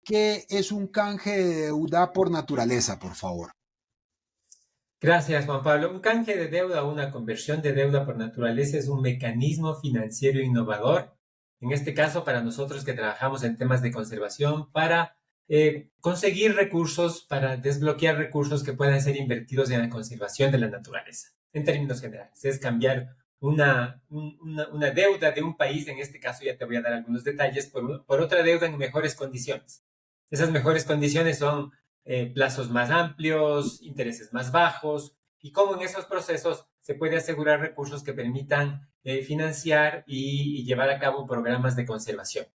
¿Qué es un canje de deuda por naturaleza, por favor? Gracias, Juan Pablo. Un canje de deuda o una conversión de deuda por naturaleza es un mecanismo financiero innovador, en este caso para nosotros que trabajamos en temas de conservación, para conseguir recursos, para desbloquear recursos que puedan ser invertidos en la conservación de la naturaleza. En términos generales, es cambiar una deuda de un país, en este caso ya te voy a dar algunos detalles, por otra deuda en mejores condiciones. Esas mejores condiciones son plazos más amplios, intereses más bajos, y cómo en esos procesos se puede asegurar recursos que permitan financiar y llevar a cabo programas de conservación.